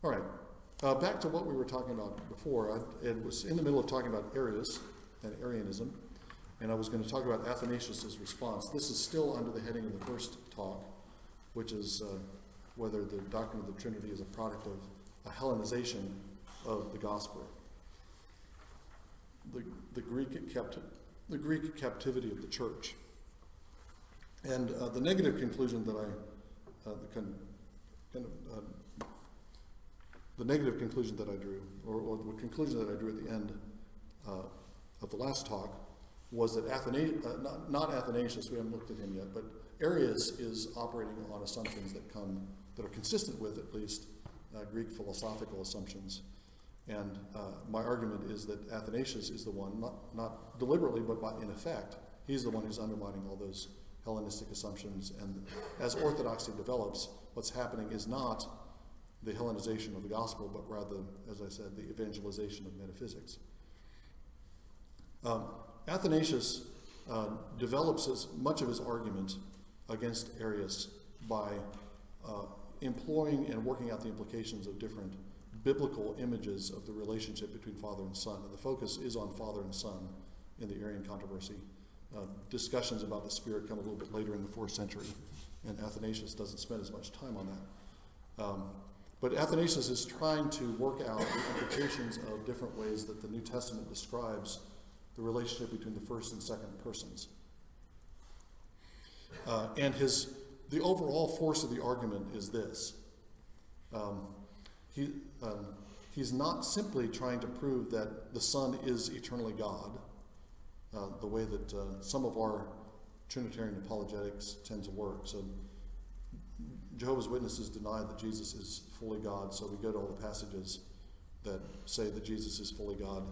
All right. Back to what we were talking about before. I was in the middle of talking about Arius and Arianism, and I was going to talk about Athanasius' response. This is still under the heading of the first talk, which is whether the doctrine of the Trinity is a product of a Hellenization of the gospel. The Greek captivity of the church. And the negative conclusion that the negative conclusion that I drew, or the conclusion that I drew at the end of the last talk, was that not Athanasius, we haven't looked at him yet, but Arius is operating on assumptions that are consistent with, at least, Greek philosophical assumptions. And my argument is that Athanasius is the one, not deliberately, but in effect, he's the one who's undermining all those Hellenistic assumptions. And as orthodoxy develops, what's happening is not the Hellenization of the gospel, but rather, as I said, the evangelization of metaphysics. Athanasius develops much of his argument against Arius by employing and working out the implications of different biblical images of the relationship between Father and Son. And the focus is on Father and Son in the Arian controversy. Discussions about the Spirit come a little bit later in the 4th century, and Athanasius doesn't spend as much time on that. But Athanasius is trying to work out the implications of different ways that the New Testament describes the relationship between the first and second persons. And the overall force of the argument is this. He's not simply trying to prove that the Son is eternally God, the way that some of our Trinitarian apologetics tend to work. So Jehovah's Witnesses deny that Jesus is fully God, so we go to all the passages that say that Jesus is fully God,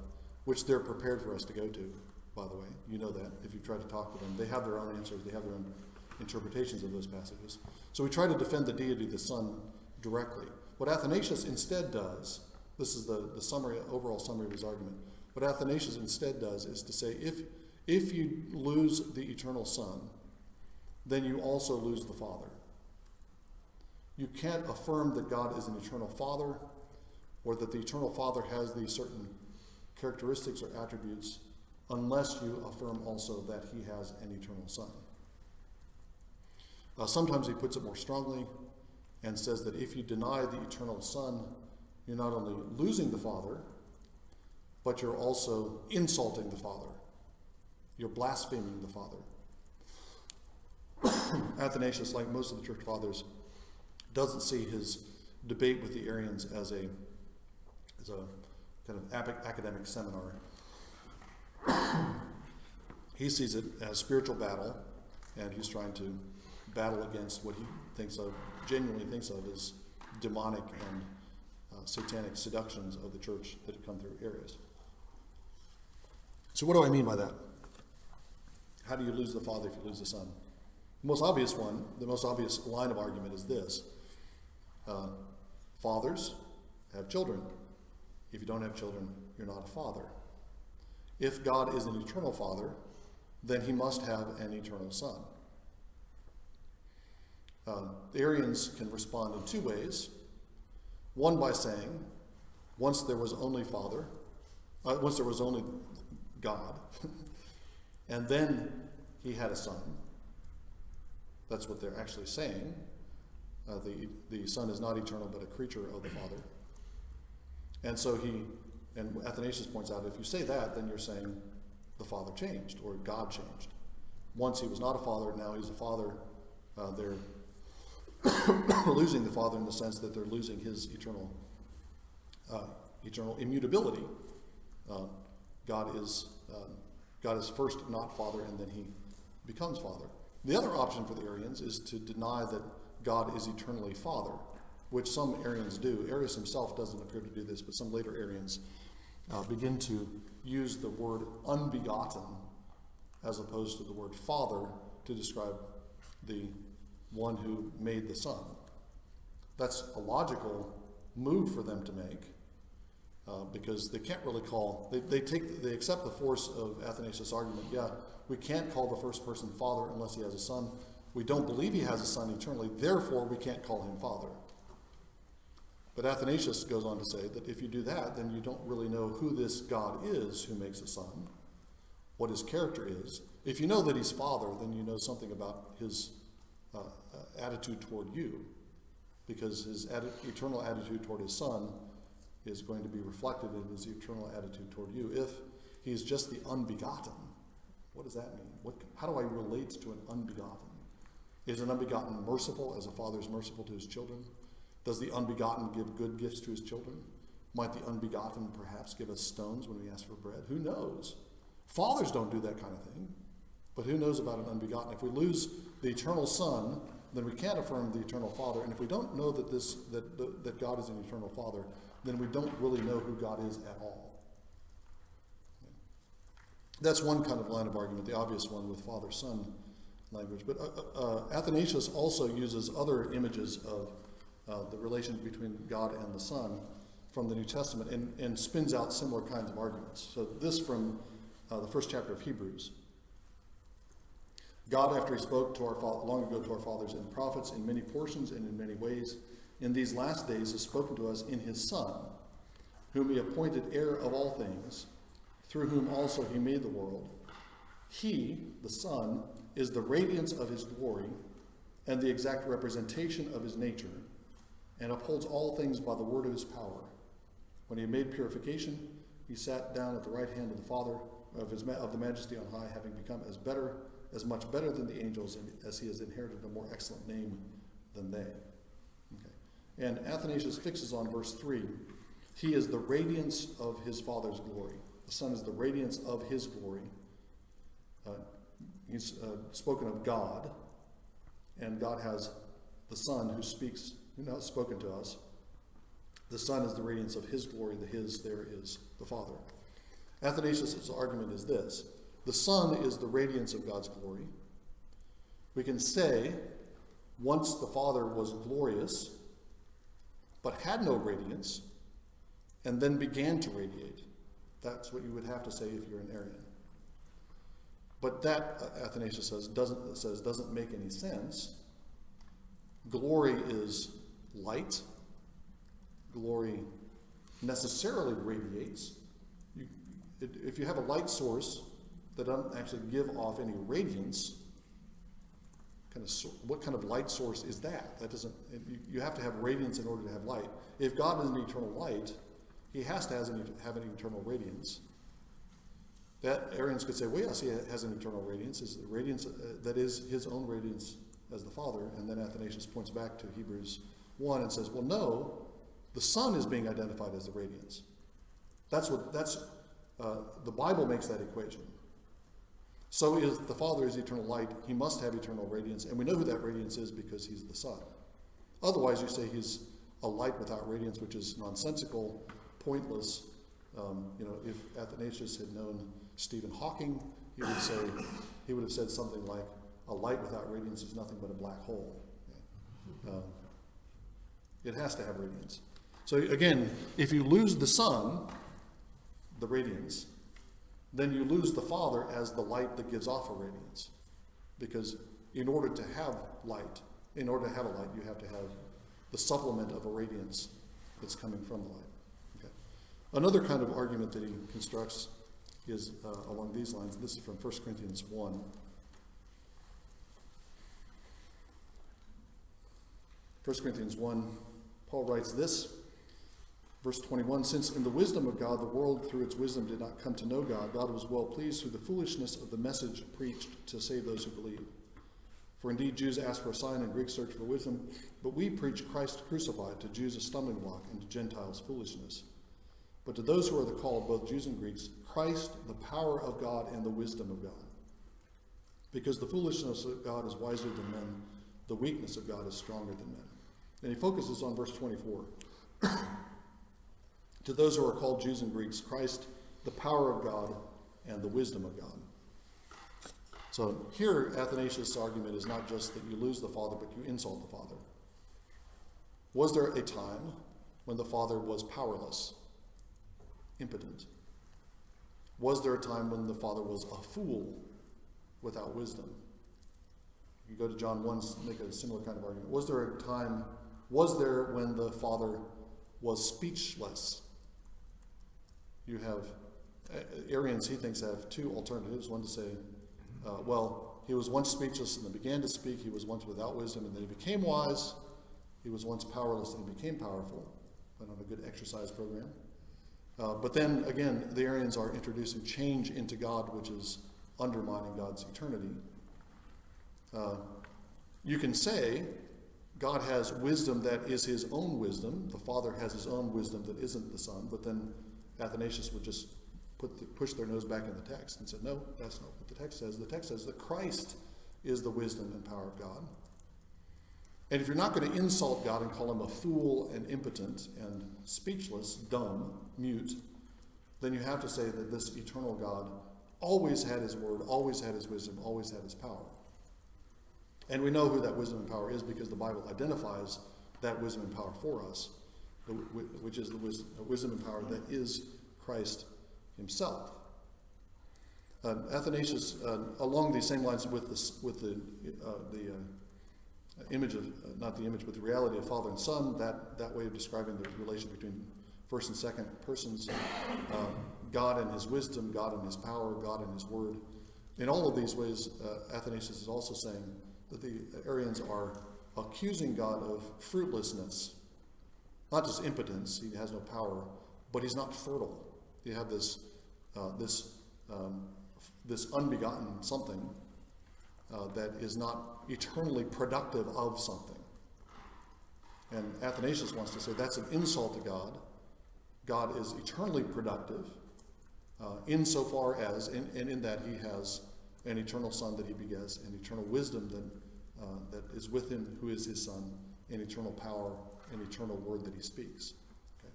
which they're prepared for us to go to, by the way. You know that, if you try to talk to them. They have their own answers, they have their own interpretations of those passages. So we try to defend the deity of the Son directly. What Athanasius instead does, this is the overall summary of his argument, what Athanasius instead does is to say, if you lose the eternal Son, then you also lose the Father. You can't affirm that God is an eternal Father, or that the eternal Father has these certain characteristics or attributes, unless you affirm also that he has an eternal Son. Sometimes he puts it more strongly and says that if you deny the eternal Son, you're not only losing the Father, but you're also insulting the Father. You're blaspheming the Father. Athanasius, like most of the church fathers, doesn't see his debate with the Arians as a kind of academic seminar. He sees it as spiritual battle, and he's trying to battle against what he genuinely thinks of as demonic and satanic seductions of the church that have come through Arius. So what do I mean by that? How do you lose the Father if you lose the Son? The most obvious line of argument is this. Fathers have children. If you don't have children, you're not a father. If God is an eternal Father, then he must have an eternal Son. The Arians can respond in two ways. One by saying, once there was only God, and then he had a Son. That's what they're actually saying. The Son is not eternal, but a creature of the Father. And so Athanasius points out, if you say that, then you're saying the Father changed, or God changed. Once he was not a father, now he's a father. They're losing the Father in the sense that they're losing his eternal immutability. God is first not Father, and then he becomes Father. The other option for the Arians is to deny that God is eternally Father, which some Arians do. Arius himself doesn't appear to do this, but some later Arians begin to use the word unbegotten as opposed to the word Father to describe the one who made the Son. That's a logical move for them to make because they can't really they accept the force of Athanasius' argument. Yeah, we can't call the first person Father unless he has a Son. We don't believe he has a Son eternally, therefore we can't call him Father. But Athanasius goes on to say that if you do that, then you don't really know who this God is who makes a son, what his character is. If you know that he's Father, then you know something about his attitude toward you, because his eternal attitude toward his Son is going to be reflected in his eternal attitude toward you. If he's just the unbegotten, what does that mean? How do I relate to an unbegotten? Is an unbegotten merciful as a father is merciful to his children? Does the unbegotten give good gifts to his children? Might the unbegotten perhaps give us stones when we ask for bread? Who knows? Fathers don't do that kind of thing. But who knows about an unbegotten? If we lose the eternal Son, then we can't affirm the eternal Father. And if we don't know that God is an eternal Father, then we don't really know who God is at all. That's one kind of line of argument, the obvious one with Father-Son language. But Athanasius also uses other images of the relation between God and the Son from the New Testament and spins out similar kinds of arguments. So this from the first chapter of Hebrews. God, after he spoke to long ago to our fathers and prophets in many portions and in many ways, in these last days has spoken to us in his Son, whom he appointed heir of all things, through whom also he made the world. He, the Son, is the radiance of his glory and the exact representation of his nature, and upholds all things by the word of his power. When he had made purification, he sat down at the right hand of the Father, of the Majesty on high, having become as much better than the angels, as he has inherited a more excellent name than they. Okay. And Athanasius fixes on verse 3. He is the radiance of his Father's glory. The Son is the radiance of his glory. He's spoken of God, and God has the Son who speaks, who now has spoken to us. The Son is the radiance of his glory. The his there is the Father. Athanasius' argument is this. The Son is the radiance of God's glory. We can say, once the Father was glorious, but had no radiance, and then began to radiate. That's what you would have to say if you're an Arian. But that, Athanasius says, doesn't make any sense. Glory is light. Glory necessarily radiates. If you have a light source that doesn't actually give off any radiance, what kind of light source is that? That doesn't. You have to have radiance in order to have light. If God is an eternal light, he has to have an eternal radiance. That Arians could say, well, yes, he has an eternal radiance. Is the radiance that is his own radiance as the Father? And then Athanasius points back to Hebrews 1 and says, well, no, the Son is being identified as the radiance. The Bible makes that equation. So if the Father is eternal light, he must have eternal radiance, and we know who that radiance is because he's the Son. Otherwise, you say he's a light without radiance, which is nonsensical, pointless. If Athanasius had known Stephen Hawking, he would have said something like, a light without radiance is nothing but a black hole. It has to have radiance. So again, if you lose the Son, the radiance, then you lose the Father as the light that gives off a radiance. Because in order to have a light, you have to have the supplement of a radiance that's coming from the light. Okay. Another kind of argument that he constructs is along these lines. This is from 1 Corinthians 1. 1 Corinthians 1, Paul writes this, verse 21, since in the wisdom of God, the world through its wisdom did not come to know God, God was well pleased through the foolishness of the message preached to save those who believe. For indeed Jews ask for a sign and Greeks search for wisdom, but we preach Christ crucified, to Jews a stumbling block and to Gentiles foolishness. But to those who are the called, both Jews and Greeks, Christ, the power of God and the wisdom of God. Because the foolishness of God is wiser than men, the weakness of God is stronger than men. And he focuses on verse 24. To those who are called Jews and Greeks, Christ, the power of God and the wisdom of God. So here, Athanasius' argument is not just that you lose the Father, but you insult the Father. Was there a time when the Father was powerless, impotent? Was there a time when the Father was a fool without wisdom? You go to John 1, make a similar kind of argument. Was there when the Father was speechless. You have, Arians, he thinks, have two alternatives. One to say, well, he was once speechless and then began to speak. He was once without wisdom and then he became wise. He was once powerless and he became powerful. Went on a good exercise program. But then, again, the Arians are introducing change into God, which is undermining God's eternity. You can say God has wisdom that is his own wisdom. The Father has his own wisdom that isn't the Son. But then Athanasius would just push their nose back in the text and say, no, that's not what the text says. The text says that Christ is the wisdom and power of God. And if you're not going to insult God and call him a fool and impotent and speechless, dumb, mute, then you have to say that this eternal God always had his word, always had his wisdom, always had his power. And we know who that wisdom and power is because the Bible identifies that wisdom and power for us, which is the wisdom and power that is Christ himself. Athanasius, along these same lines with the image of, not the image, but the reality of Father and Son, that way of describing the relation between first and second persons, God and his wisdom, God and his power, God and his word. In all of these ways, Athanasius is also saying that the Arians are accusing God of fruitlessness, not just impotence, he has no power, but he's not fertile. You have this unbegotten something that is not eternally productive of something. And Athanasius wants to say that's an insult to God. God is eternally productive insofar as, and in that he has an eternal Son that he begets, an eternal wisdom that is with him, who is his Son, an eternal power, an eternal word that he speaks. Okay.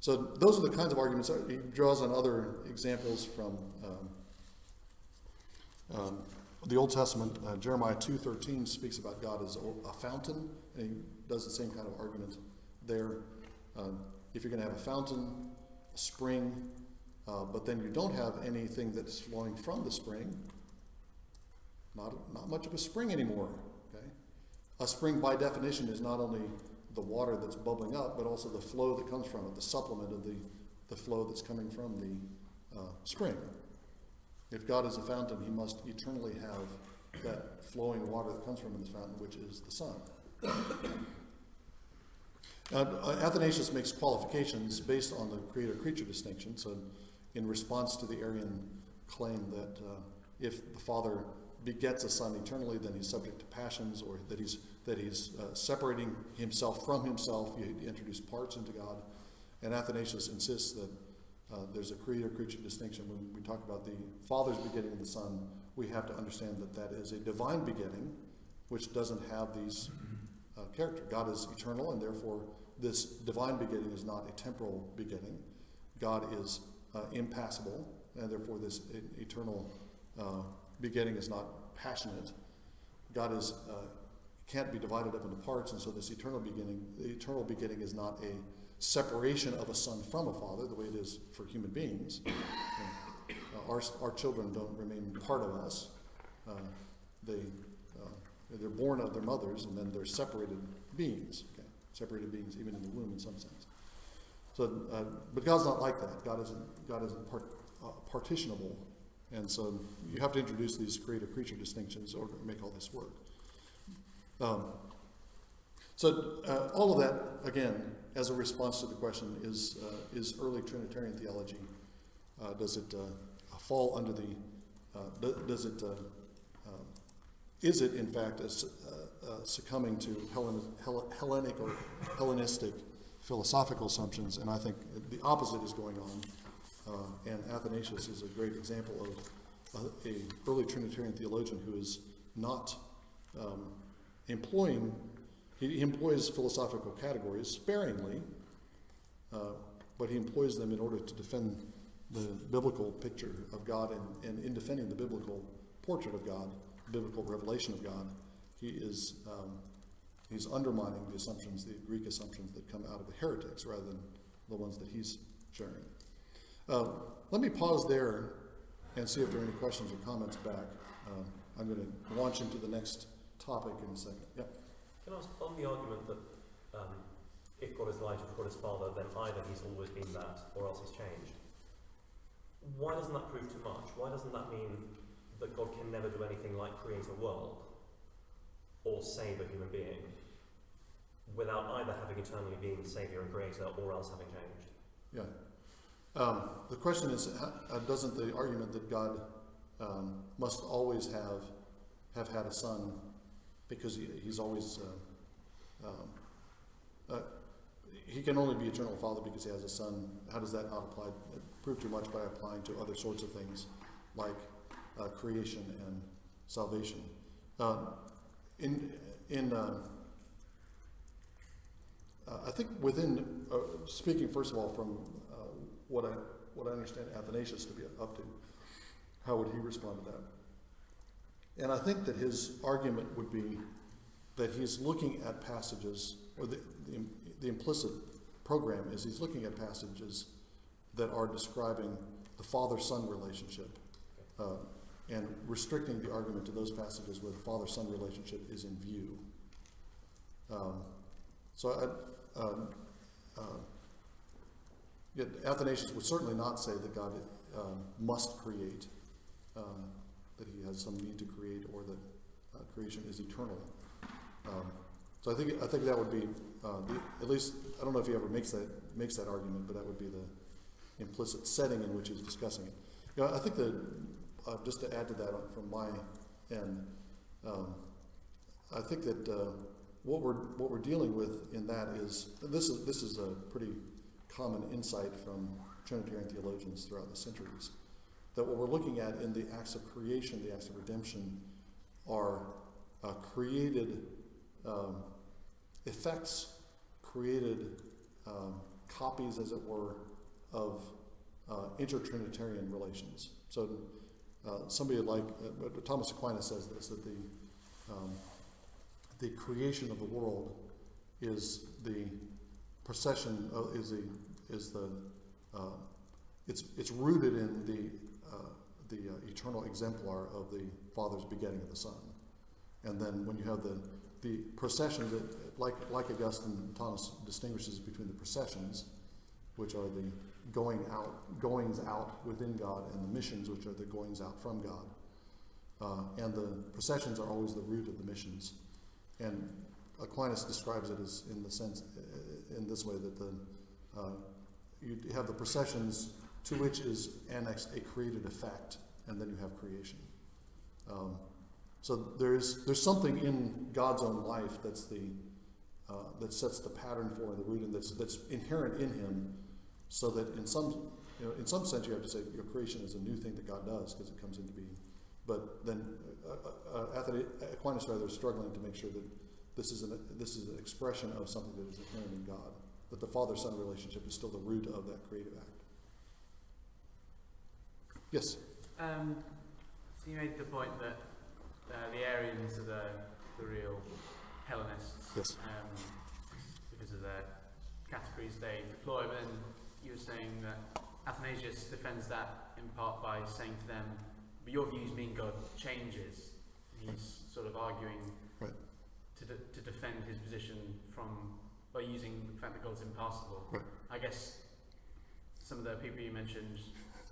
So those are the kinds of arguments. He draws on other examples from the Old Testament. Jeremiah 2:13 speaks about God as a fountain, and he does the same kind of argument there. If you're going to have a fountain, a spring, but then you don't have anything that's flowing from the spring, not much of a spring anymore. Okay? A spring, by definition, is not only the water that's bubbling up, but also the flow that comes from it, the supplement of the flow that's coming from the spring. If God is a fountain, he must eternally have that flowing water that comes from this fountain, which is the Son. Athanasius makes qualifications based on the creator-creature distinction. So in response to the Arian claim that if the Father begets a Son eternally, then he's subject to passions, or that he's separating himself from himself. You introduce parts into God. And Athanasius insists that there's a creator-creature distinction. When we talk about the Father's begetting the Son, we have to understand that that is a divine begetting, which doesn't have these character. God is eternal, and therefore this divine begetting is not a temporal begetting. God is impassible, and therefore this eternal begetting is not passionate. God is can't be divided up into parts, and so this eternal begetting is not a separation of a son from a father, the way it is for human beings. Our children don't remain part of us. They're born of their mothers, and then they're separated beings. Okay? Separated beings, even in the womb, in some sense. So, but God's not like that. God isn't partitionable, and so you have to introduce these creator-creature distinctions in order to make all this work. So all of that, again, as a response to the question, is early Trinitarian theology, does it fall under the, is it in fact succumbing to Hellenic or Hellenistic philosophical assumptions? And I think the opposite is going on. And Athanasius is a great example of a early Trinitarian theologian who is not he employs philosophical categories sparingly, but he employs them in order to defend the biblical picture of God, and in defending the biblical portrait of God, the biblical revelation of God, he's undermining the assumptions, the Greek assumptions that come out of the heretics rather than the ones that he's sharing. Let me pause there and see if there are any questions or comments back. I'm going to launch into the next topic in a second. Yeah. Can I ask, on the argument that if God is light, if God is Father, then either he's always been that or else he's changed. Why doesn't that prove too much? Why doesn't that mean that God can never do anything like create a world or save a human being without either having eternally been Saviour and Creator or else having changed? Yeah. The question is, doesn't the argument that God must always have had a son because he's always he can only be eternal Father because he has a son? How does that not apply? Prove too much by applying to other sorts of things like creation and salvation. I think within speaking first of all from what I understand Athanasius to be up to, how would he respond to that? And I think that his argument would be that he's looking at passages, or the implicit program is he's looking at passages that are describing the father-son relationship and restricting the argument to those passages where the father-son relationship is in view. Athanasius would certainly not say that God must create, that he has some need to create, or that creation is eternal. So I think that would be at least, I don't know if he ever makes that argument, but that would be the implicit setting in which he's discussing it. I think that just to add to that from my end, I think that what we're dealing with in that is this is a pretty common insight from Trinitarian theologians throughout the centuries, that what we're looking at in the acts of creation, the acts of redemption, are created effects, created copies, as it were, of inter-Trinitarian relations. So somebody like Thomas Aquinas says this, that the creation of the world is the procession it's rooted in the eternal exemplar of the Father's begetting of the Son. And then when you have the procession that, like Augustine, Thomas distinguishes between the processions, which are the goings out within God, and the missions, which are the goings out from God. And the processions are always the root of the missions. And Aquinas describes it as in this way, that you have the processions to which is annexed a created effect, and then you have creation. So there's something in God's own life that sets the pattern for the root, and that's inherent in Him, so that in some sense you have to say creation is a new thing that God does because it comes into being. But then Aquinas rather is struggling to make sure that this is an expression of something that is inherent in God, that the Father-Son relationship is still the root of that creative act. Yes? So you made the point that the Arians are the real Hellenists. Yes. Because of the categories they deploy. But then you were saying that Athanasius defends that in part by saying to them, but your views mean God changes. He's sort of arguing to defend his position by using the fact that God's impassible. Right. I guess some of the people you mentioned,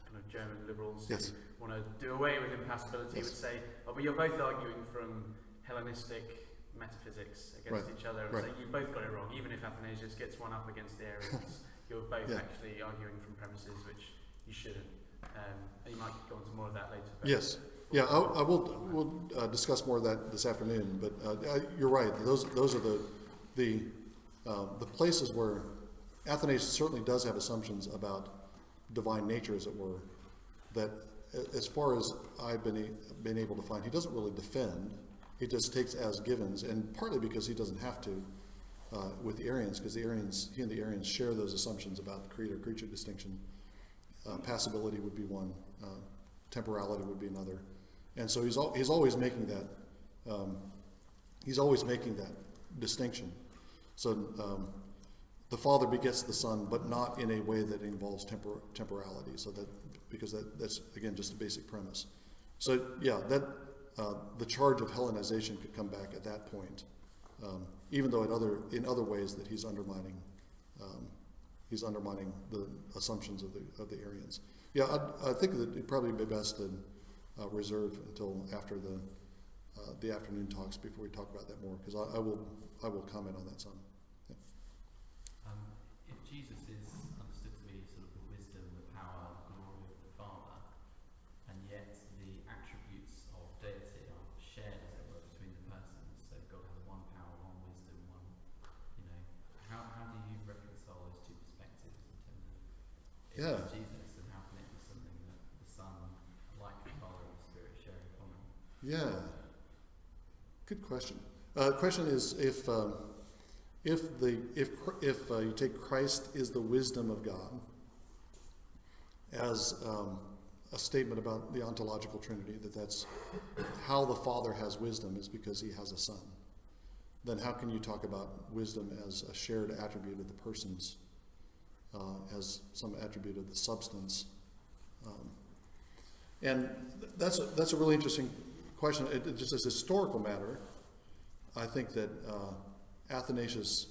kind of German liberals, yes, who want to do away with impassibility, yes, would say, oh, but you're both arguing from Hellenistic metaphysics against each other, and so you both got it wrong. Even if Athanasius gets one up against the Arians, you're both actually arguing from premises which you shouldn't. And you might go into more of that later. Yes. Yeah, we'll discuss more of that this afternoon. But you're right. Those are the places where Athanasius certainly does have assumptions about divine nature, as it were, that as far as I've been able to find, he doesn't really defend. He just takes as givens, and partly because he doesn't have to with the Arians, because he and the Arians share those assumptions about the creator-creature distinction. Passibility would be one, temporality would be another, and so he's always making that distinction. So the Father begets the Son, but not in a way that involves temporality. So because that's again just a basic premise. So the charge of Hellenization could come back at that point, even though in other ways that he's undermining he's undermining the assumptions of the Arians. Yeah, I think that it'd probably be best to reserve until after the afternoon talks before we talk about that more, because I will comment on that some. Yeah. If Jesus is understood to be sort of the wisdom, the power, the glory of the Father, and yet the attributes of deity are shared, as it were, between the persons. So God has one power, one wisdom, one, how do you reconcile those two perspectives in terms of if it's Jesus, and how can it be something that the Son, like the Father and the Spirit, share in common? Yeah. Good question. Question is if you take Christ is the wisdom of God as a statement about the ontological Trinity, that's how the Father has wisdom is because he has a Son, then how can you talk about wisdom as a shared attribute of the persons, as some attribute of the substance? And that's a really interesting question. It just as a historical matter, I think that Athanasius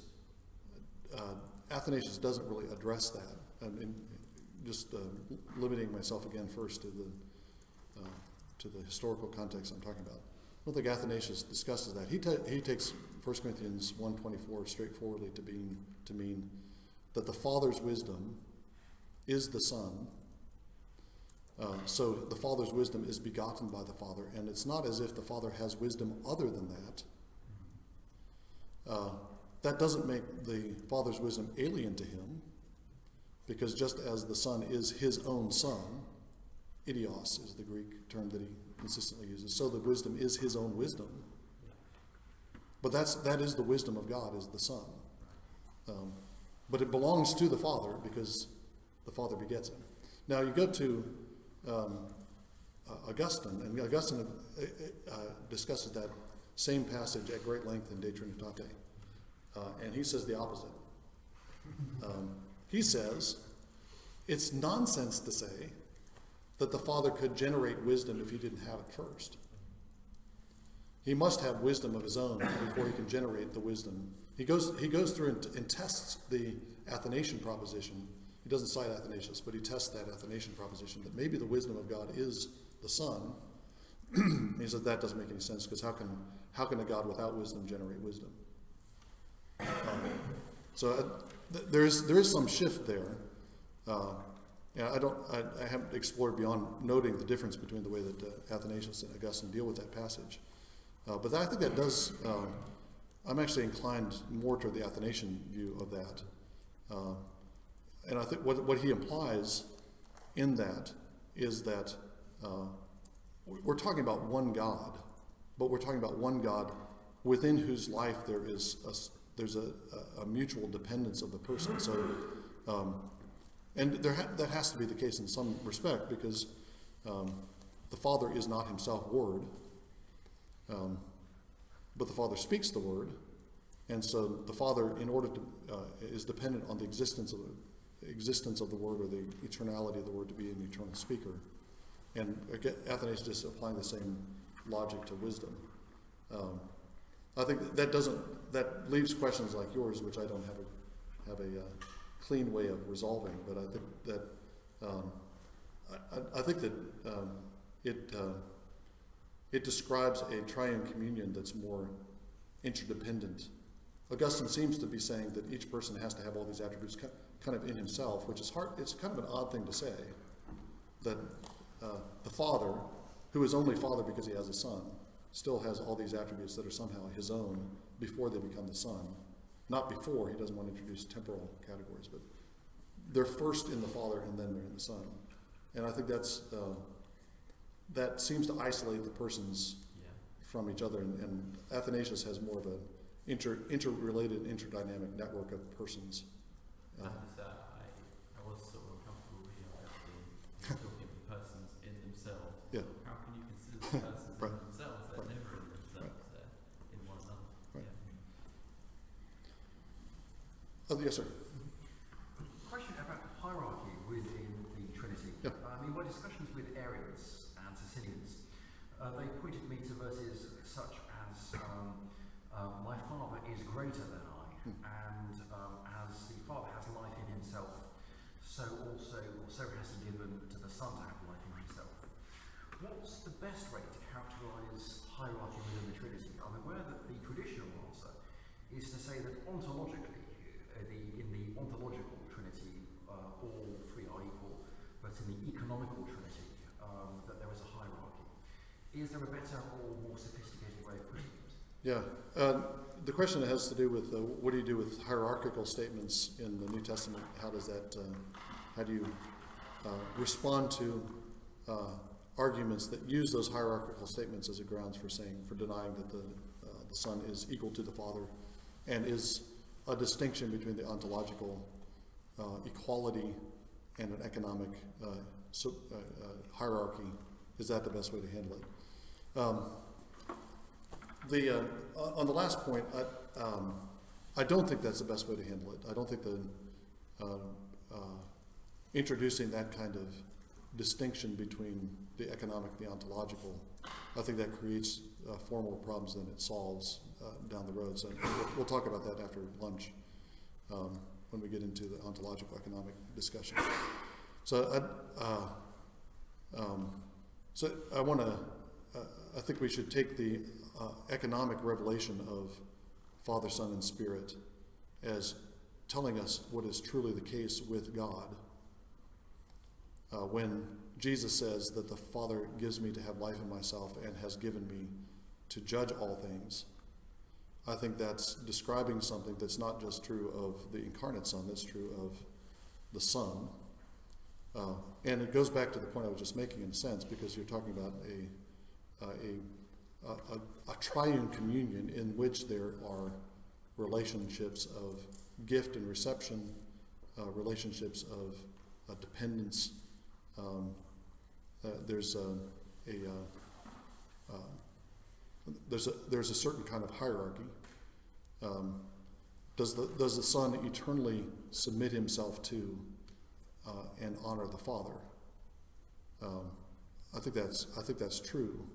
doesn't really address that. I mean, just limiting myself again first to the historical context I'm talking about. I don't think Athanasius discusses that. He takes 1 Corinthians 1:24 straightforwardly to mean that the Father's wisdom is the Son. So the Father's wisdom is begotten by the Father, and it's not as if the Father has wisdom other than that. That doesn't make the Father's wisdom alien to him, because just as the Son is his own Son, idios is the Greek term that he consistently uses, so the wisdom is his own wisdom. But that is the wisdom of God, is the Son. But it belongs to the Father because the Father begets him. Now you go to Augustine, and Augustine discusses that same passage at great length in De Trinitate, and he says the opposite. He says it's nonsense to say that the Father could generate wisdom if he didn't have it first. He must have wisdom of his own before he can generate the wisdom. He goes through and tests the Athanasian proposition. He doesn't cite Athanasius, but he tests that Athanasian proposition that maybe the wisdom of God is the Son. He says that doesn't make any sense, because how can a God without wisdom generate wisdom? There is some shift there. I haven't explored beyond noting the difference between the way that Athanasius and Augustine deal with that passage. But I think that does. I'm actually inclined more toward the Athanasian view of that. And I think what he implies in that is that we're talking about one God, but we're talking about one God within whose life there's a mutual dependence of the person. So, and that has to be the case in some respect, because the Father is not himself Word, but the Father speaks the Word, and so the Father, in order to, is dependent on the existence of the Word, or the eternality of the Word, to be an eternal speaker. And again, Athanasius is applying the same logic to wisdom. I think that leaves questions like yours, which I don't have a clean way of resolving. But I think that it describes a triune communion that's more interdependent. Augustine seems to be saying that each person has to have all these attributes kind of in himself, which is hard. It's kind of an odd thing to say, that the Father, who is only Father because he has a Son, still has all these attributes that are somehow his own before they become the Son. Not before, he doesn't want to introduce temporal categories, but they're first in the Father and then they're in the Son. And I think that seems to isolate the persons from each other, and Athanasius has more of an interrelated, interdynamic network of persons. I was sort of uncomfortable with you actually talking of the persons in themselves. Yeah. How can you consider the persons Right. in themselves? They're Right. never in themselves, they're in one another. Right. Yeah. Yes, sir. Question about hierarchy within the Trinity. Yeah. My discussions with Arians and Socinians, they pointed me to verses such as my Father is greater than I, and as the Father has himself, so has he given to the Son to have life in himself. What's the best way to characterise hierarchy within the Trinity? I'm aware that the traditional answer is to say that ontologically, in the ontological Trinity, all three are equal, but in the economical Trinity, that there is a hierarchy. Is there a better or more sophisticated way of putting it? Yeah. The question has to do with what do you do with hierarchical statements in the New Testament? How does that? How do you respond to arguments that use those hierarchical statements as a grounds for denying that the Son is equal to the Father, and is a distinction between the ontological equality and an economic hierarchy? Is that the best way to handle it? On the last point, I don't think that's the best way to handle it. I don't think introducing that kind of distinction between the economic and the ontological, I think that creates far more problems than it solves down the road. So we'll talk about that after lunch when we get into the ontological economic discussion. So I think we should take the economic revelation of Father, Son, and Spirit as telling us what is truly the case with God. When Jesus says that the Father gives me to have life in myself and has given me to judge all things, I think that's describing something that's not just true of the incarnate Son, that's true of the Son. And it goes back to the point I was just making in a sense, because you're talking about a triune communion in which there are relationships of gift and reception, relationships of dependence. There's a certain kind of hierarchy. Does the Son eternally submit himself to and honor the Father? I think that's true.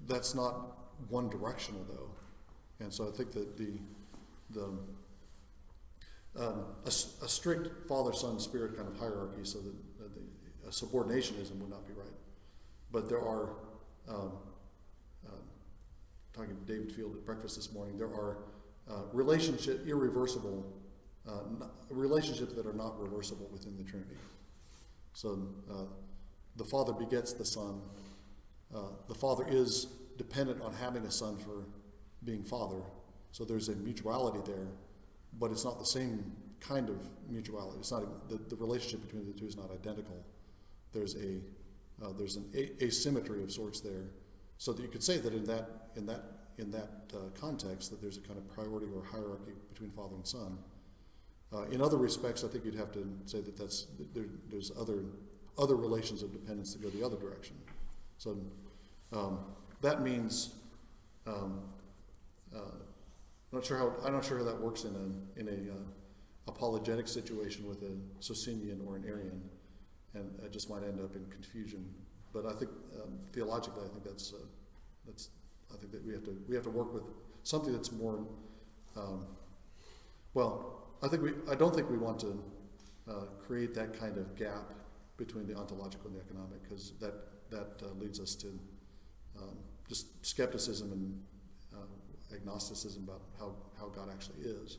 That's not one directional though, and so I think that a strict Father, Son, Spirit kind of hierarchy, so that a subordinationism would not be right. But there are, talking to David Field at breakfast this morning, there are irreversible relationships that are not reversible within the Trinity. So the Father begets the Son. The Father is dependent on having a Son for being Father. So there's a mutuality there, but it's not the same kind of mutuality. It's not the relationship between the two is not identical. There's an asymmetry of sorts there, so that you could say that in that context that there's a kind of priority or hierarchy between Father and Son. In other respects, I think you'd have to say that there's other relations of dependence that go the other direction. So that means I'm not sure how that works in a apologetic situation with a Socinian or an Arian, and it just might end up in confusion. But I think theologically, I think I think that we have to work with something that's more. I don't think we want to create that kind of gap between the ontological and the economic, because that leads us to just skepticism and agnosticism about how God actually is.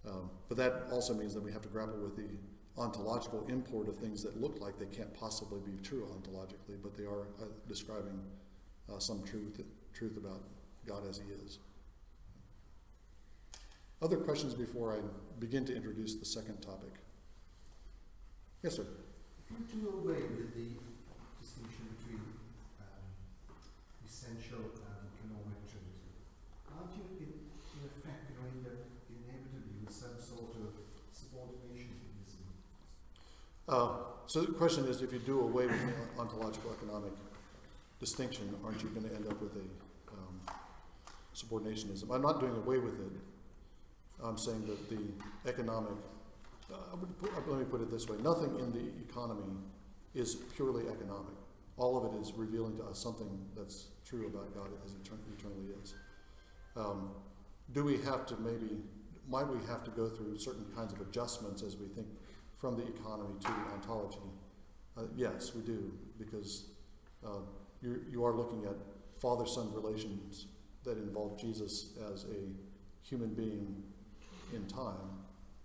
But that also means that we have to grapple with the ontological import of things that look like they can't possibly be true ontologically, but they are describing some truth about God as he is. Other questions before I begin to introduce the second topic? Yes, sir. If you do away with the distinction between essential and economic Trinity, aren't you in effect going to inevitably with some sort of subordinationism? So the question is, if you do away with the ontological economic distinction, aren't you going to end up with a subordinationism? I'm not doing away with it. I'm saying that the economic, let me put it this way, nothing in the economy is purely economic. All of it is revealing to us something that's true about God as he eternally is. Do we have to maybe might we have to go through certain kinds of adjustments as we think from the economy to the ontology? Yes, we do, because you are looking at father-son relations that involve Jesus as a human being in time.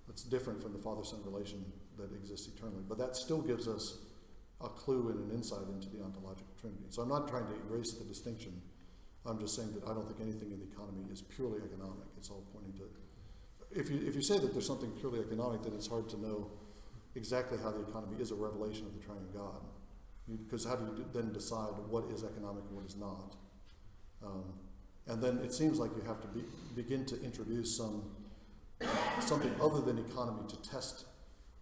That's different from the father-son relation that exists eternally. But that still gives us a clue and an insight into the ontological Trinity. So I'm not trying to erase the distinction. I'm just saying that I don't think anything in the economy is purely economic. It's all pointing to... If you say that there's something purely economic, then it's hard to know exactly how the economy is a revelation of the triune God. Because how do you then decide what is economic and what is not? And then it seems like you have to begin to introduce something other than economy to test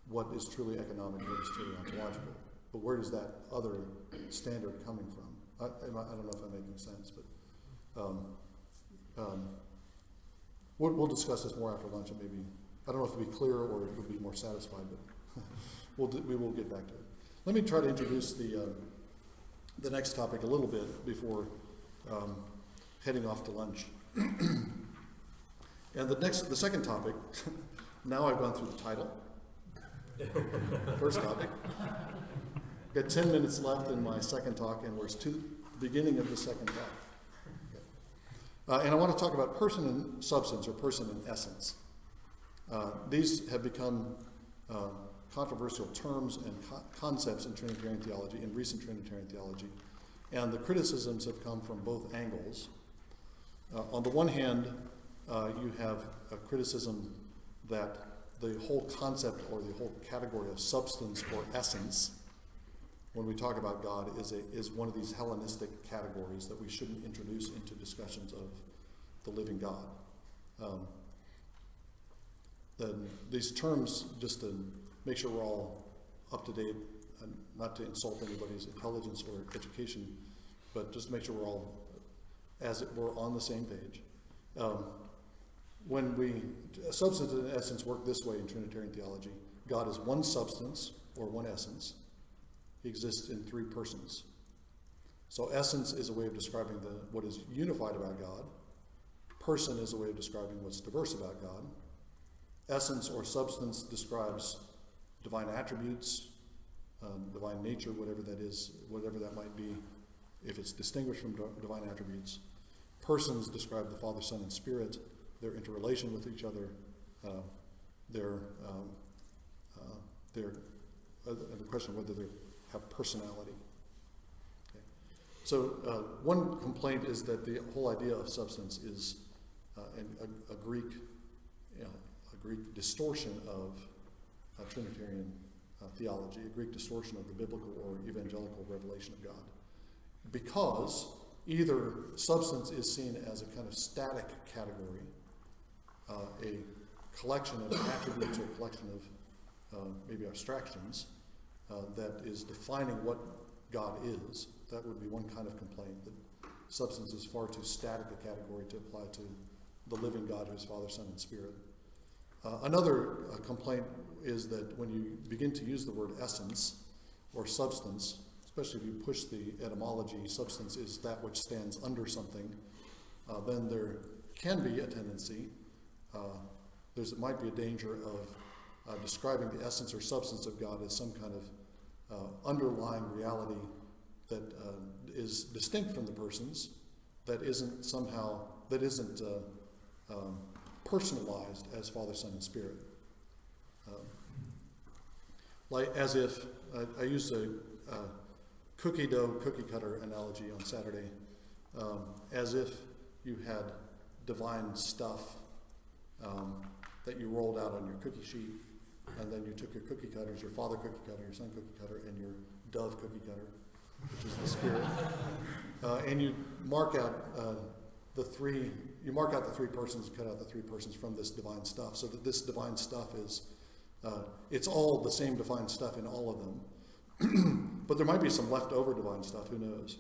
what is truly economic and what is truly ontological. But where is that other standard coming from? I don't know if I'm making sense, but we'll discuss this more after lunch, and maybe, I don't know if it'll be clearer or it'll be more satisfied, but we will get back to it. Let me try to introduce the next topic a little bit before heading off to lunch. And the second topic, now I've gone through the title. First topic. Got 10 minutes left in my second talk, and we're to the beginning of the second talk. Okay. And I want to talk about person and substance, or person and essence. These have become controversial terms and concepts in Trinitarian theology, in recent Trinitarian theology. And the criticisms have come from both angles. On the one hand, you have a criticism that the whole concept or the whole category of substance or essence, when we talk about God, is one of these Hellenistic categories that we shouldn't introduce into discussions of the living God. These terms, just to make sure we're all up to date, and not to insult anybody's intelligence or education, but just to make sure we're all, as it were, on the same page. Substance and essence work this way in Trinitarian theology. God is one substance or one essence. He exists in three persons. So essence is a way of describing what is unified about God. Person is a way of describing what's diverse about God. Essence or substance describes divine attributes, divine nature, whatever that is, whatever that might be, if it's distinguished from divine attributes. Persons describe the Father, Son, and Spirit, their interrelation with each other, the question of whether they have personality. Okay. So one complaint is that the whole idea of substance is a Greek distortion of Trinitarian theology, a Greek distortion of the biblical or evangelical revelation of God. Because either substance is seen as a kind of static category, a collection of attributes or a collection of maybe abstractions that is defining what God is. That would be one kind of complaint, that substance is far too static a category to apply to the living God who is Father, Son, and Spirit. Another complaint is that when you begin to use the word essence or substance, especially if you push the etymology, substance is that which stands under something, then there can be a tendency, might be a danger of describing the essence or substance of God as some kind of underlying reality that is distinct from the persons, that isn't personalized as Father, Son, and Spirit. Like as if, I used a cookie dough, cookie cutter analogy on Saturday, as if you had divine stuff that you rolled out on your cookie sheet, and then you took your cookie cutters, your father cookie cutter, your son cookie cutter, and your dove cookie cutter, which is the Spirit, and you mark out the three persons, cut out the three persons from this divine stuff, so that this divine stuff is, it's all the same divine stuff in all of them. But there might be some leftover divine stuff, who knows?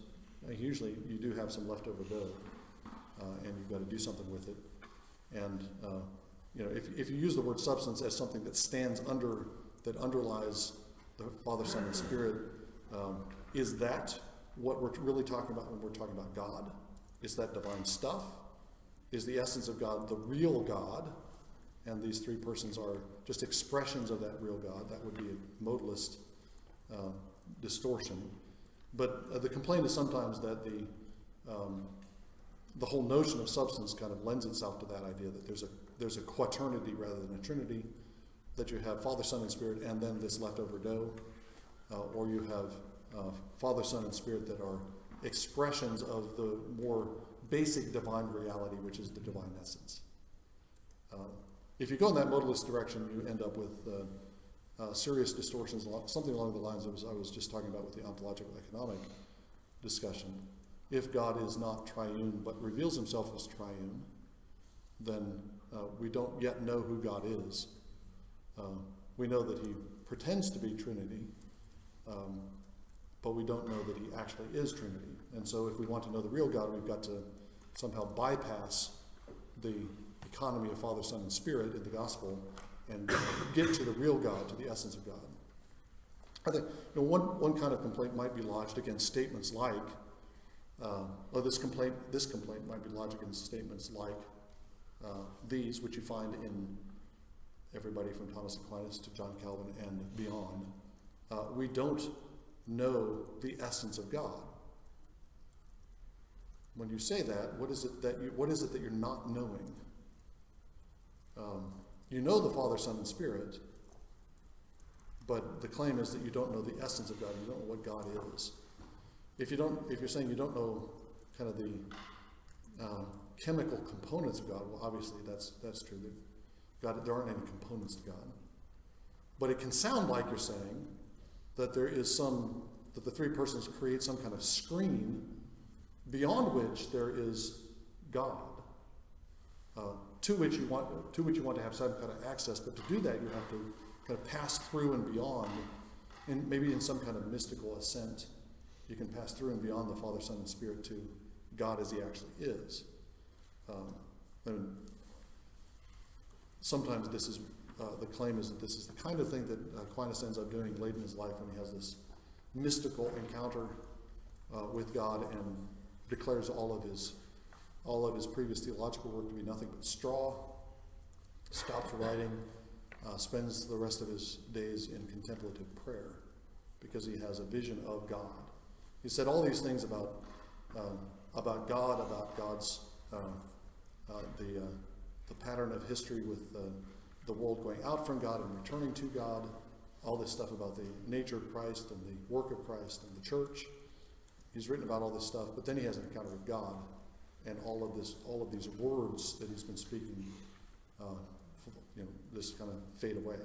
Usually you do have some leftover dough, and you've got to do something with it. And if you use the word substance as something that stands under, that underlies the Father, Son, and Spirit, is that what we're really talking about when we're talking about God? Is that divine stuff? Is the essence of God the real God, and these three persons are just expressions of that real God. That would be a modalist distortion. But the complaint is sometimes that the whole notion of substance kind of lends itself to that idea that there's a quaternity rather than a trinity, that you have Father, Son, and Spirit, and then this leftover dough, or you have Father, Son, and Spirit that are expressions of the more basic divine reality, which is the divine essence. If you go in that modalist direction, you end up with serious distortions, something along the lines of I was just talking about with the ontological economic discussion. If God is not triune but reveals himself as triune, then we don't yet know who God is. We know that he pretends to be Trinity, but we don't know that he actually is Trinity. And so if we want to know the real God, we've got to somehow bypass the economy of Father, Son, and Spirit in the gospel and get to the real God, to the essence of God. I think one kind of complaint might be lodged against statements like, this complaint might be lodged against statements like these, which you find in everybody from Thomas Aquinas to John Calvin and beyond. We don't know the essence of God. When you say that, what is it that you're not knowing? You know the Father, Son, and Spirit, but the claim is that you don't know the essence of God. You don't know what God is. If you're saying you don't know kind of the chemical components of God, well, obviously that's true. There aren't any components to God. But it can sound like you're saying that that the three persons create some kind of screen beyond which there is God, to which you want to have some kind of access. But to do that, you have to kind of pass through and beyond, and maybe in some kind of mystical ascent, you can pass through and beyond the Father, Son, and Spirit to God as he actually is. And sometimes this is the claim is that this is the kind of thing that Aquinas ends up doing late in his life when he has this mystical encounter with God and declares all of his previous theological work to be nothing but straw, stops writing, spends the rest of his days in contemplative prayer because he has a vision of God. He said all these things about God, about God's the pattern of history with the world going out from God and returning to God, all this stuff about the nature of Christ and the work of Christ and the church. He's written about all this stuff, but then he has an encounter with God, and all of these words that he's been speaking, just kind of fade away.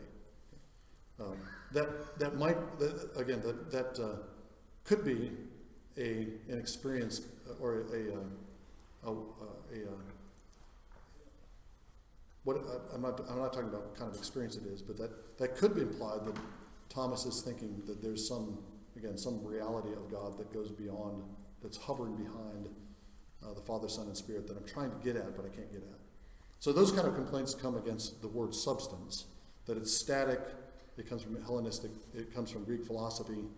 That could be an experience or I'm not talking about what kind of experience it is, but that could be implied that Thomas is thinking that there's some reality of God that goes beyond, that's hovering behind the Father, Son, and Spirit that I'm trying to get at, but I can't get at. So those kind of complaints come against the word substance, that it's static, it comes from Hellenistic, it comes from Greek philosophy,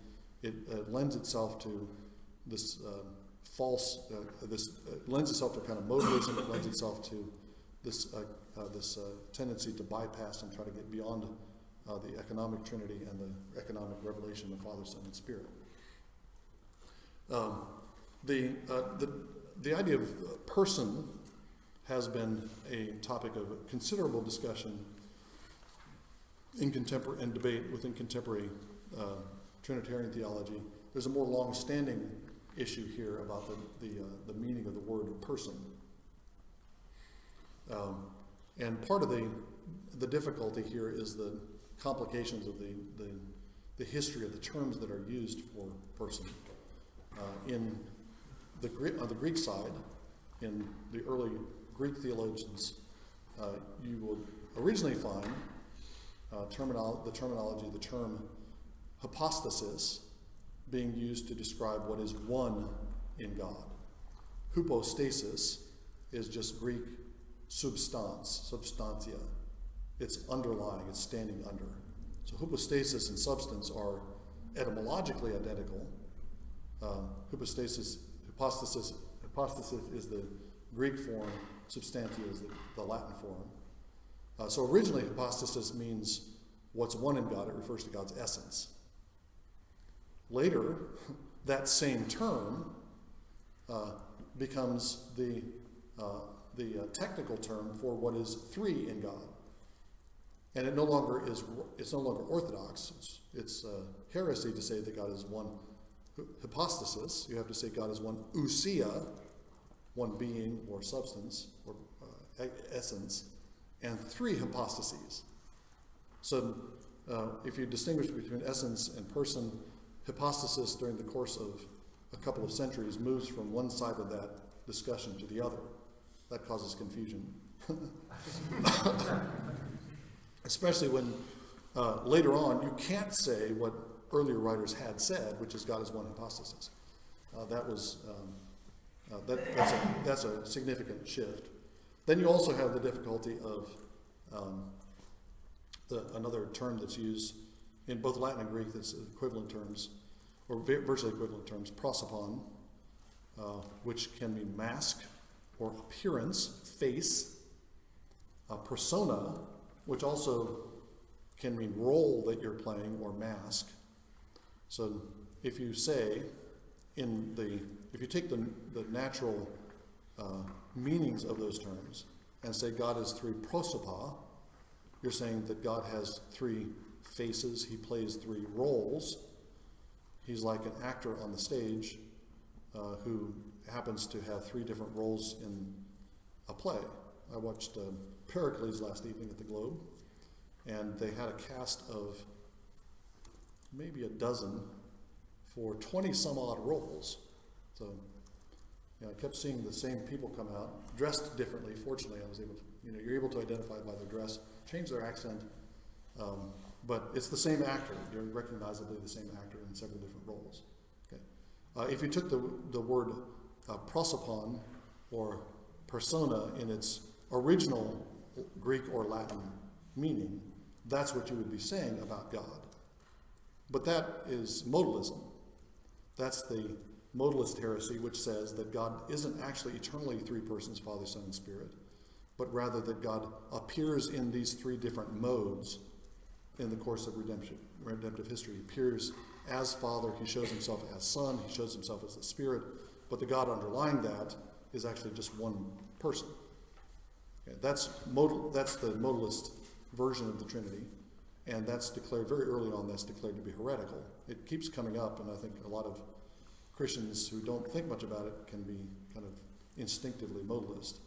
it lends itself to this lends itself to kind of modalism, it lends itself to this tendency to bypass and try to get beyond the economic Trinity and the economic revelation of Father, Son, and Spirit. The idea of person has been a topic of considerable discussion in contemporary and debate within contemporary Trinitarian theology. There's a more long-standing issue here about the meaning of the word person. And part of the difficulty here is the complications of the history of the terms that are used for person. On the Greek side, in the early Greek theologians, you will originally find the term hypostasis being used to describe what is one in God. Hypostasis is just Greek substantia. It's underlying, it's standing under. So hypostasis and substance are etymologically identical. Hypostasis is the Greek form, substantia is the Latin form. So originally, hypostasis means what's one in God. It refers to God's essence. Later, that same term becomes the technical term for what is three in God, and it's no longer orthodox. It's heresy to say that God is one hypostasis. You have to say God is one ousia, one being or substance or essence, and three hypostases. So if you distinguish between essence and person, hypostasis during the course of a couple of centuries moves from one side of that discussion to the other. That causes confusion. Especially when later on you can't say what earlier writers had said, which is God is one hypostasis. That's a significant shift. Then you also have the difficulty of another term that's used in both Latin and Greek that's equivalent terms, or virtually equivalent terms, prosopon, which can mean mask or appearance, face, persona, which also can mean role that you're playing or mask. So if you say if you take the natural meanings of those terms and say God is three prosopa, you're saying that God has three faces, he plays three roles. He's like an actor on the stage who happens to have three different roles in a play. I watched Pericles last evening at the Globe, and they had a cast of maybe a dozen for 20 some odd roles. So I kept seeing the same people come out, dressed differently. Fortunately, I was able to, you're able to identify by their dress, change their accent, but it's the same actor. You're recognizably the same actor in several different roles. Okay. If you took the word prosopon or persona in its original Greek or Latin meaning, that's what you would be saying about God. But that is modalism. That's the modalist heresy, which says that God isn't actually eternally three persons, Father, Son, and Spirit, but rather that God appears in these three different modes in the course of redemptive history. He appears as Father, he shows himself as Son, he shows himself as the Spirit, but the God underlying that is actually just one person. Okay, that's the modalist version of the Trinity, and that's declared very early on, that's declared to be heretical. It keeps coming up, and I think a lot of Christians who don't think much about it can be kind of instinctively modalist.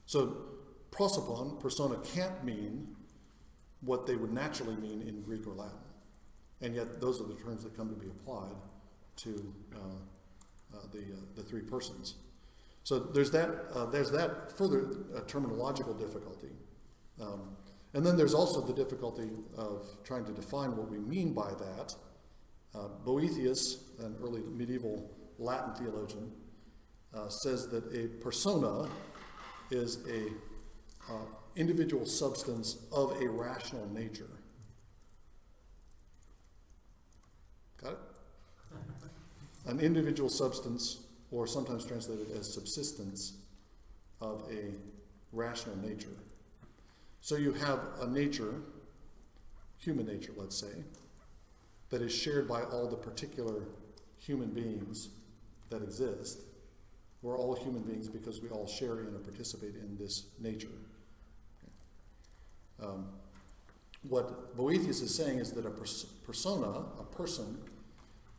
So prosopon, persona, can't mean what they would naturally mean in Greek or Latin. And yet those are the terms that come to be applied to the three persons. So there's that further terminological difficulty. And then there's also the difficulty of trying to define what we mean by that. Boethius, an early medieval Latin theologian, says that a persona is a individual substance of a rational nature. Got it? An individual substance, or sometimes translated as subsistence, of a rational nature. So you have a nature, human nature, let's say, that is shared by all the particular human beings that exist. We're all human beings because we all share in or participate in this nature. What Boethius is saying is that a persona, a person,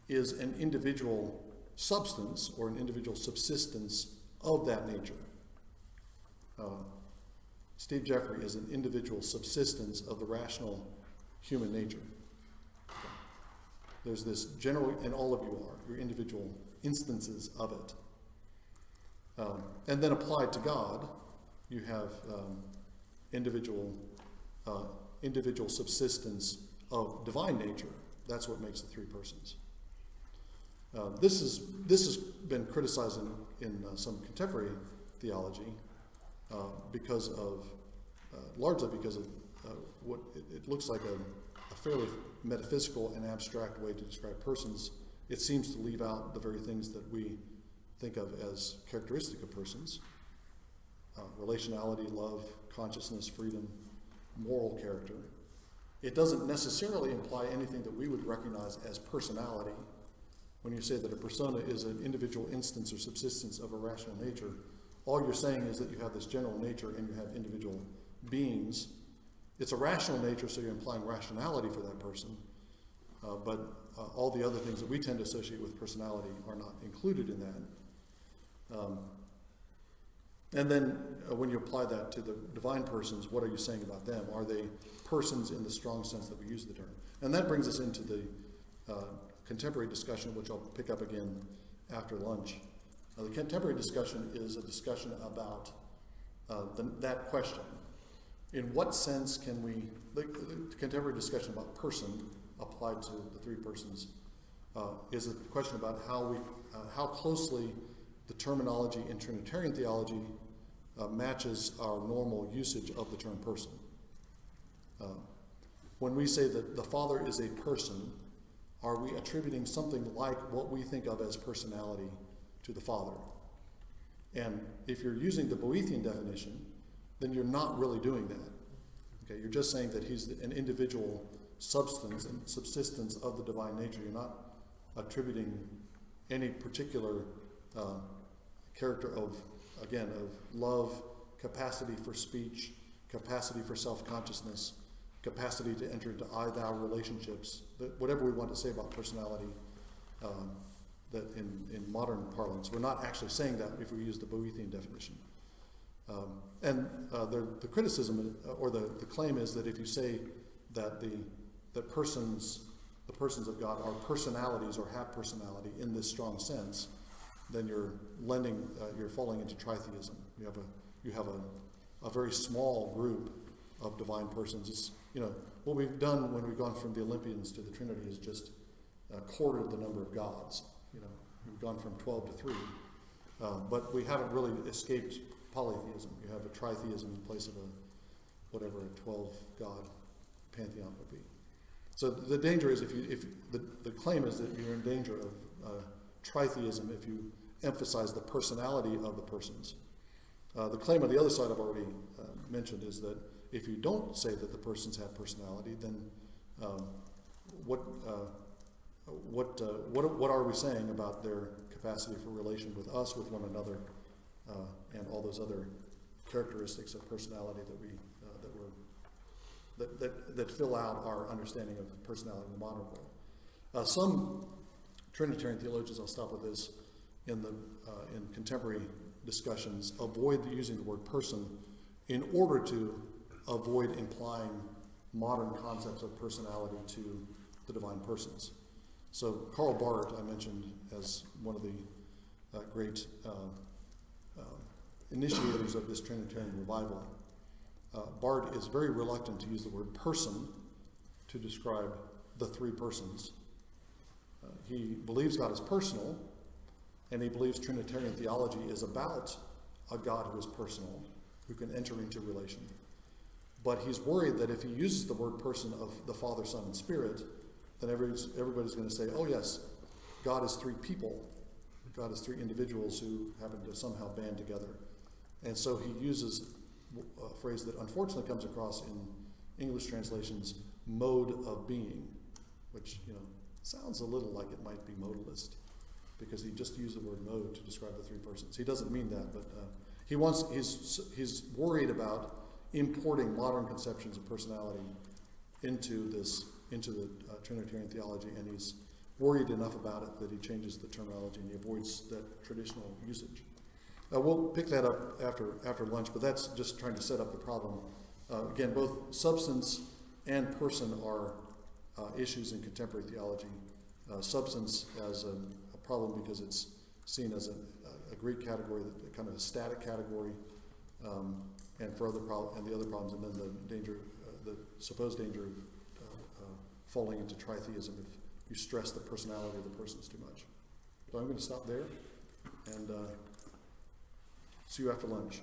is an individual substance or an individual subsistence of that nature. Steve Jeffrey is an individual subsistence of the rational human nature. There's this general, and all of you are, your individual instances of it. And then applied to God, you have individual subsistence of divine nature. That's what makes the three persons. This has been criticized in some contemporary theology largely because of what it looks like a fairly metaphysical and abstract way to describe persons. It seems to leave out the very things that we think of as characteristic of persons. relationality, love, consciousness, freedom, moral character. It doesn't necessarily imply anything that we would recognize as personality. When you say that a persona is an individual instance or subsistence of a rational nature, all you're saying is that you have this general nature and you have individual beings. It's a rational nature, so you're implying rationality for that person. But all the other things that we tend to associate with personality are not included in that. And then when you apply that to the divine persons, what are you saying about them? Are they persons in the strong sense that we use the term? And that brings us into the contemporary discussion, which I'll pick up again after lunch. The contemporary discussion is a discussion about that question. In what sense can we, the contemporary discussion about person applied to the three persons is a question about how closely the terminology in Trinitarian theology matches our normal usage of the term person. When we say that the Father is a person, are we attributing something like what we think of as personality to the Father? And if you're using the Boethian definition, then you're not really doing that. Okay, you're just saying that he's an individual substance and subsistence of the divine nature. You're not attributing any particular character of love, capacity for speech, capacity for self-consciousness, capacity to enter into I-thou relationships, whatever we want to say about personality, that in modern parlance. We're not actually saying that if we use the Boethian definition. The criticism or the claim is that if you say that the persons of God are personalities or have personality in this strong sense, then you're falling into tritheism. You have a very small group of divine persons. It's, what we've done when we've gone from the Olympians to the Trinity is just quartered the number of gods. We've gone from 12 to 3, but we haven't really escaped polytheism. You have a tritheism in place of a 12-god pantheon would be. So the danger is if the claim is that you're in danger of tritheism if you emphasize the personality of the persons. The claim on the other side I've already mentioned is that if you don't say that the persons have personality, then what are we saying about their capacity for relation with us, with one another, and all those other characteristics of personality that fill out our understanding of personality in the modern world? Some Trinitarian theologians, I'll stop with this, in contemporary discussions, avoid using the word person in order to avoid implying modern concepts of personality to the divine persons. So Karl Barth, I mentioned as one of the great initiators of this Trinitarian revival. Barth is very reluctant to use the word person to describe the three persons. He believes God is personal, and he believes Trinitarian theology is about a God who is personal, who can enter into relation. But he's worried that if he uses the word person of the Father, Son, and Spirit, then everybody's going to say, oh yes, God is three people. God is three individuals who happen to somehow band together. And so he uses a phrase that unfortunately comes across in English translations, mode of being, which sounds a little like it might be modalist, because he just used the word mode to describe the three persons. He doesn't mean that, but he's worried about importing modern conceptions of personality into the Trinitarian theology, and he's worried enough about it that he changes the terminology and he avoids that traditional usage. We'll pick that up after lunch, but that's just trying to set up the problem. Again, both substance and person are issues in contemporary theology. Substance as a problem because it's seen as a Greek category, kind of a static category, and for and the other problems, and then the danger, the supposed danger of falling into tritheism if you stress the personality of the persons too much. So I'm going to stop there and see you after lunch.